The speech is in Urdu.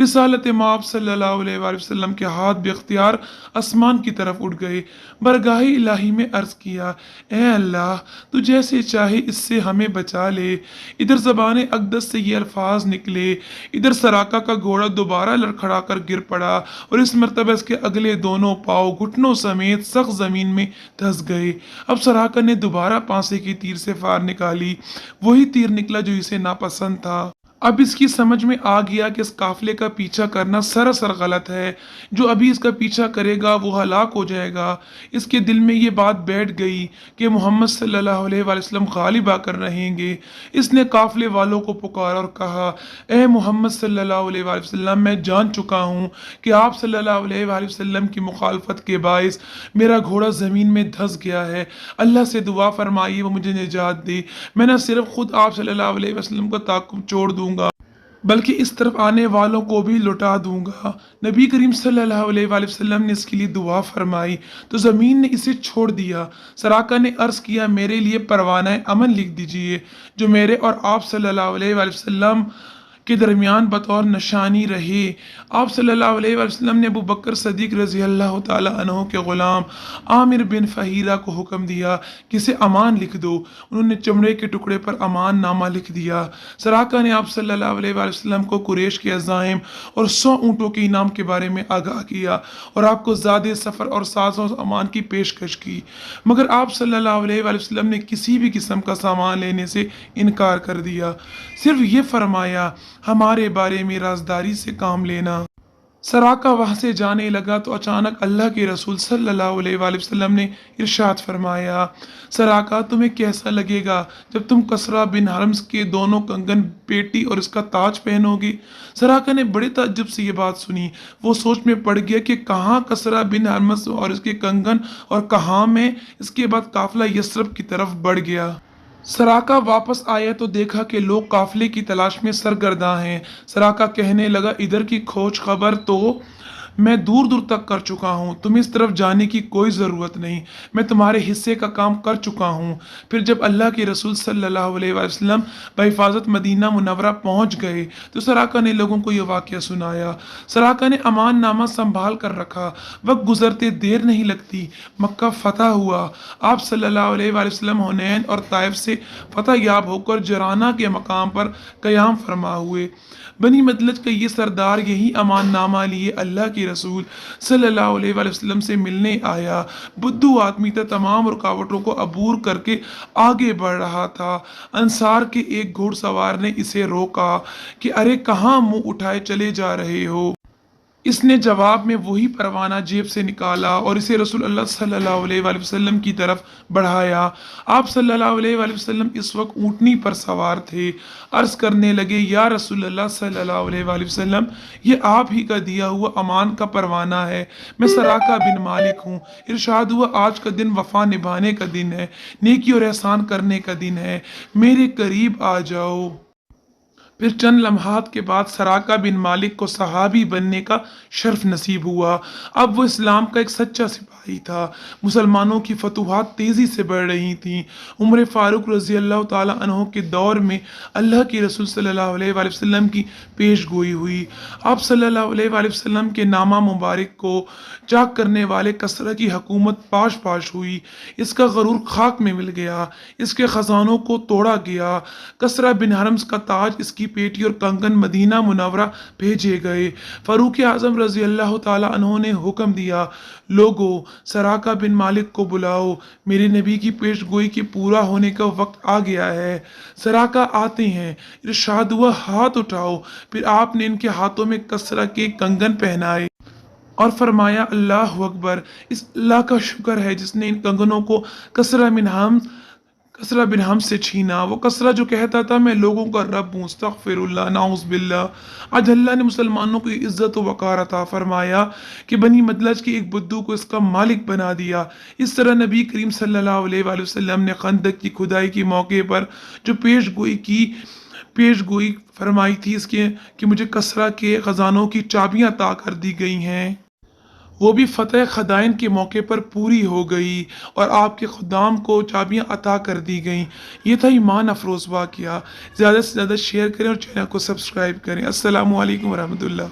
رسالت مآب صلی اللہ علیہ وآلہ وسلم کے ہاتھ بے اختیار آسمان کی طرف اٹھ گئے۔ برگاہ الہی میں عرض کیا، اے اللہ تو جیسے چاہے اس سے ہمیں بچا لے۔ ادھر زبان اقدس سے یہ الفاظ نکلے، ادھر سراقہ کا گھوڑا دوبارہ لڑکھڑا کر گر پڑا اور اس مرتبہ اس کے اگلے دونوں پاؤں گھٹنوں سمیت سخت زمین میں دھس گئے۔ اب سراقہ نے دوبارہ پانسے کی تیر سے فار نکالی، وہی تیر نکلا جو اسے ناپسند تھا۔ اب اس کی سمجھ میں آ گیا کہ اس قافلے کا پیچھا کرنا سراسر غلط ہے، جو ابھی اس کا پیچھا کرے گا وہ ہلاک ہو جائے گا۔ اس کے دل میں یہ بات بیٹھ گئی کہ محمد صلی اللہ علیہ وآلہ وسلم غالب آ کر رہیں گے۔ اس نے قافلے والوں کو پکارا اور کہا، اے محمد صلی اللہ علیہ وآلہ وسلم، میں جان چکا ہوں کہ آپ صلی اللہ علیہ وآلہ وسلم کی مخالفت کے باعث میرا گھوڑا زمین میں دھس گیا ہے۔ اللہ سے دعا فرمائیے وہ مجھے نجات دے۔ میں نہ صرف خود آپ صلی اللہ علیہ وسلم کو تعاقب چھوڑ دوں گا بلکہ اس طرف آنے والوں کو بھی لٹا دوں گا۔ نبی کریم صلی اللہ علیہ وآلہ وسلم نے اس کے لیے دعا فرمائی تو زمین نے اسے چھوڑ دیا۔ سراقہ نے عرض کیا، میرے لیے پروانہ امن لکھ دیجئے جو میرے اور آپ صلی اللہ علیہ وآلہ وسلم کے درمیان بطور نشانی رہے۔ آپ صلی اللہ علیہ وآلہ وسلم نے ابو بکر صدیق رضی اللہ تعالی عنہ کے غلام عامر بن فہیرہ کو حکم دیا کہ اسے امان لکھ دو۔ انہوں نے چمڑے کے ٹکڑے پر امان نامہ لکھ دیا۔ سراقہ نے آپ صلی اللہ علیہ وآلہ وسلم کو قریش کے عزائم اور 100 اونٹوں کے انعام کے بارے میں آگاہ کیا اور آپ کو زیادہ سفر اور ساز و امان کی پیشکش کی، مگر آپ صلی اللہ علیہ وآلہ وسلم نے کسی بھی قسم کا سامان لینے سے انکار کر دیا، صرف یہ فرمایا ہمارے بارے میں رازداری سے کام لینا۔ سراقہ وہاں سے جانے لگا تو اچانک اللہ کے رسول صلی اللہ علیہ وآلہ وسلم نے ارشاد فرمایا، سراقہ تمہیں کیسا لگے گا جب تم کسریٰ بن حرمز کے دونوں کنگن پیٹی اور اس کا تاج پہنو گی؟ سراقہ نے بڑے تعجب سے یہ بات سنی۔ وہ سوچ میں پڑ گیا کہ کہاں کسریٰ بن حرمز اور اس کے کنگن اور کہاں میں۔ اس کے بعد قافلہ یثرب کی طرف بڑھ گیا۔ سراقہ واپس آیا تو دیکھا کہ لوگ قافلے کی تلاش میں سرگرداں ہیں۔ سراقہ کہنے لگا، ادھر کی کھوج خبر تو میں دور دور تک کر چکا ہوں، تمہیں اس طرف جانے کی کوئی ضرورت نہیں، میں تمہارے حصے کا کام کر چکا ہوں۔ پھر جب اللہ کے رسول صلی اللہ علیہ وآلہ وسلم بحفاظت مدینہ منورہ پہنچ گئے تو سراقہ نے لوگوں کو یہ واقعہ سنایا۔ سراقہ نے امان نامہ سنبھال کر رکھا۔ وقت گزرتے دیر نہیں لگتی، مکہ فتح ہوا۔ آپ صلی اللہ علیہ وآلہ وسلم حنین اور طائف سے فتح یاب ہو کر جرانہ کے مقام پر قیام فرما ہوئے۔ بنی مدلج کا یہ سردار یہی امان نامہ لیے اللہ کے رسول صلی اللہ علیہ وآلہ وسلم سے ملنے آیا۔ بدو آدمی تھا، تمام رکاوٹوں کو عبور کر کے آگے بڑھ رہا تھا۔ انصار کے ایک گھوڑ سوار نے اسے روکا کہ ارے کہاں منہ اٹھائے چلے جا رہے ہو؟ اس نے جواب میں وہی پروانہ جیب سے نکالا اور اسے رسول اللہ صلی اللہ علیہ وآلہ وسلم کی طرف بڑھایا۔ آپ صلی اللہ علیہ وآلہ وسلم اس وقت اونٹنی پر سوار تھے۔ عرض کرنے لگے، یا رسول اللہ صلی اللہ علیہ وآلہ وسلم، یہ آپ ہی کا دیا ہوا امان کا پروانہ ہے، میں سراقہ بن مالک ہوں۔ ارشاد ہوا، آج کا دن وفا نبھانے کا دن ہے، نیکی اور احسان کرنے کا دن ہے، میرے قریب آ جاؤ۔ پھر چند لمحات کے بعد سراقہ بن مالک کو صحابی بننے کا شرف نصیب ہوا۔ اب وہ اسلام کا ایک سچا سپاہی تھا۔ مسلمانوں کی فتوحات تیزی سے بڑھ رہی تھیں۔ عمر فاروق رضی اللہ تعالی عنہ کے دور میں اللہ کے رسول صلی اللہ علیہ وآلہ وسلم کی پیش گوئی ہوئی۔ آپ صلی اللہ علیہ وآلہ وسلم کے نامہ مبارک کو چاک کرنے والے کسریٰ کی حکومت پاش پاش ہوئی۔ اس کا غرور خاک میں مل گیا، اس کے خزانوں کو توڑا گیا۔ کسریٰ بن حرمز کا تاج، اس کی پیٹی اور کنگن مدینہ منورہ بھیجے گئے۔ فاروق اعظم رضی اللہ تعالی عنہ نے حکم دیا، لوگو سراقہ بن مالک کو بلاؤ، میرے نبی کی پیش گوئی کے پورا ہونے کا وقت آ گیا ہے۔ سراقہ آتے ہیں، ارشاد ہوا، ہاتھ اٹھاؤ۔ پھر آپ نے ان کے ہاتھوں میں کسریٰ کے کنگن پہنائے اور فرمایا، اللہ اکبر، اس اللہ کا شکر ہے جس نے ان کنگنوں کو کسریٰ بن حرمز سے چھینا۔ وہ کسریٰ جو کہتا تھا میں لوگوں کا رب ہوں، استغفر اللہ، نعوذ باللہ، آج اللہ نے مسلمانوں کو عزت و وقار عطا فرمایا کہ بنی مدلج کے ایک بدو کو اس کا مالک بنا دیا۔ اس طرح نبی کریم صلی اللہ علیہ وآلہ وسلم نے خندق کی کھدائی کے موقع پر جو پیش گوئی فرمائی تھی اس کے کہ مجھے کسریٰ کے خزانوں کی چابیاں عطا کر دی گئی ہیں، وہ بھی فتح خدائن کے موقع پر پوری ہو گئی اور آپ کے خدام کو چابیاں عطا کر دی گئیں۔ یہ تھا ایمان افروز واقعہ۔ زیادہ سے زیادہ شیئر کریں اور چینل کو سبسکرائب کریں۔ السلام علیکم ورحمۃ اللہ۔